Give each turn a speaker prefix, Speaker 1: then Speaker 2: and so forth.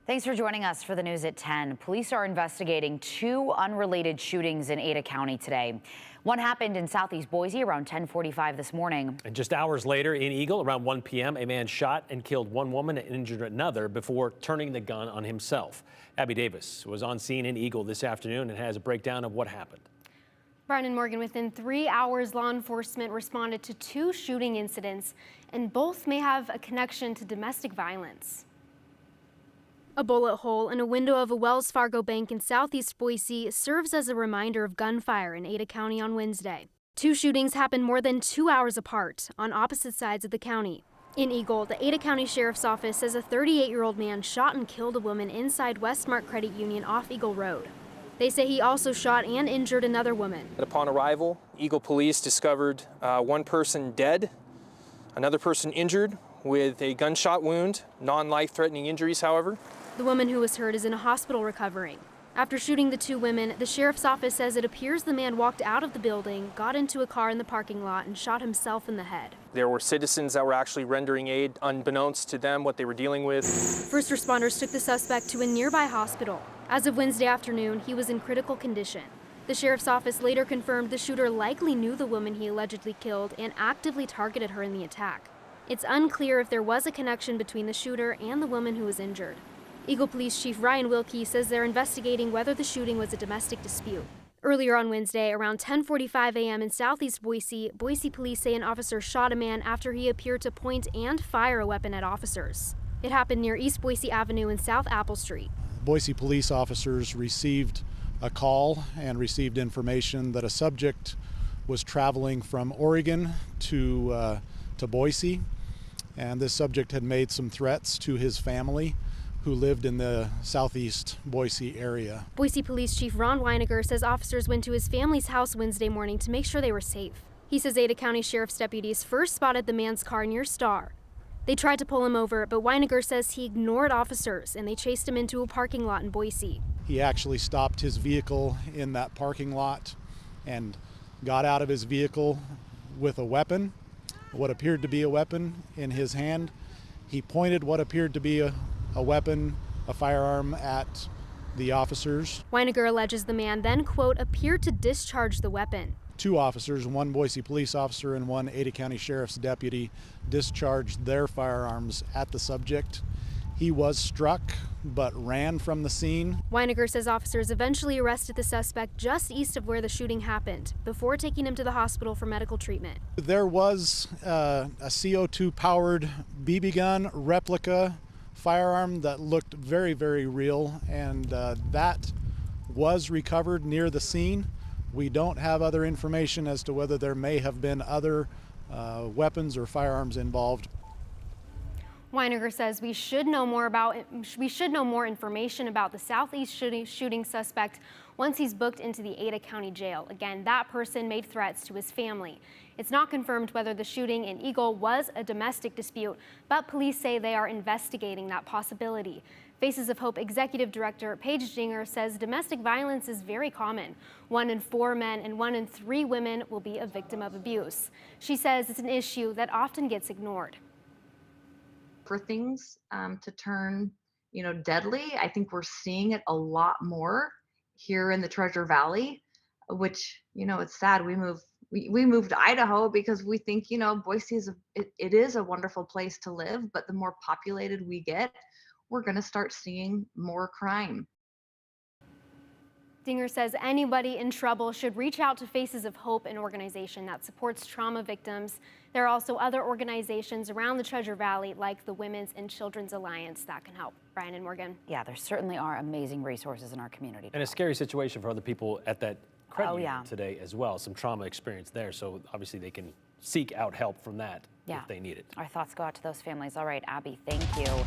Speaker 1: Thanks for joining us for the news at 10. Police are investigating two unrelated shootings in Ada County today. One happened in southeast Boise around 10:45 this morning.
Speaker 2: And just hours later in Eagle around 1 p.m., a man shot and killed one woman and injured another before turning the gun on himself. Abby Davis was on scene in Eagle this afternoon and has a breakdown of what happened.
Speaker 3: Brian and Morgan, within 3 hours, law enforcement responded to two shooting incidents, and both may have a connection to domestic violence. A bullet hole in a window of a Wells Fargo bank in southeast Boise serves as a reminder of gunfire in Ada County on Wednesday. Two shootings happened more than 2 hours apart on opposite sides of the county. In Eagle, the Ada County Sheriff's Office says a 38-year-old man shot and killed a woman inside Westmark Credit Union off Eagle Road. They say he also shot and injured another woman.
Speaker 4: Upon arrival, Eagle Police discovered one person dead, another person injured with a gunshot wound, non-life-threatening injuries, however.
Speaker 3: The woman who was hurt is in a hospital recovering. After shooting the two women, the sheriff's office says it appears the man walked out of the building, got into a car in the parking lot, and shot himself in the head.
Speaker 4: There were citizens that were actually rendering aid, unbeknownst to them what they were dealing with.
Speaker 3: First responders took the suspect to a nearby hospital. As of Wednesday afternoon, he was in critical condition. The sheriff's office later confirmed the shooter likely knew the woman he allegedly killed and actively targeted her in the attack. It's unclear if there was a connection between the shooter and the woman who was injured. Eagle Police Chief Ryan Wilkie says they're investigating whether the shooting was a domestic dispute. Earlier on Wednesday, around 10:45 a.m. in southeast Boise, Boise police say an officer shot a man after he appeared to point and fire a weapon at officers. It happened near East Boise Avenue and South Apple Street.
Speaker 5: Boise police officers received a call and received information that a subject was traveling from Oregon to Boise, and this subject had made some threats to his family, who lived in the southeast Boise area.
Speaker 3: Boise Police Chief Ron Weiniger says officers went to his family's house Wednesday morning to make sure they were safe. He says Ada County Sheriff's deputies first spotted the man's car near Star. They tried to pull him over, but Weiniger says he ignored officers and they chased him into a parking lot in Boise.
Speaker 5: He actually stopped his vehicle in that parking lot and got out of his vehicle with a weapon, what appeared to be a weapon in his hand. He pointed what appeared to be a weapon, a firearm, at the officers.
Speaker 3: Weiniger alleges the man then, quote, appeared to discharge the weapon.
Speaker 5: Two officers, one Boise police officer and one Ada County Sheriff's deputy, discharged their firearms at the subject. He was struck but ran from the scene.
Speaker 3: Weiniger says officers eventually arrested the suspect just east of where the shooting happened before taking him to the hospital for medical treatment.
Speaker 5: There was a CO2-powered BB gun replica firearm that looked very, very real, and that was recovered near the scene. We don't have other information as to whether there may have been other weapons or firearms involved.
Speaker 3: Weiniger says we should know more information about the southeast shooting suspect once he's booked into the Ada County Jail. Again, that person made threats to his family. It's not confirmed whether the shooting in Eagle was a domestic dispute, but police say they are investigating that possibility. Faces of Hope Executive Director Paige Dinger says domestic violence is very common. 1 in 4 men and 1 in 3 women will be a victim of abuse. She says it's an issue that often gets ignored.
Speaker 6: For things to turn, deadly, I think we're seeing it a lot more here in the Treasure Valley, which, it's sad. We moved to Idaho because we think, Boise is it is a wonderful place to live, but the more populated we get, we're going to start seeing more crime.
Speaker 3: Dinger says anybody in trouble should reach out to Faces of Hope, an organization that supports trauma victims. There are also other organizations around the Treasure Valley, like the Women's and Children's Alliance, that can help. Brian and Morgan.
Speaker 1: Yeah, there certainly are amazing resources in our community.
Speaker 2: And a scary situation for other people at that credit union today as well. Some trauma experience there, so obviously they can seek out help from that if they need it.
Speaker 1: Our thoughts go out to those families. All right, Abby, thank you.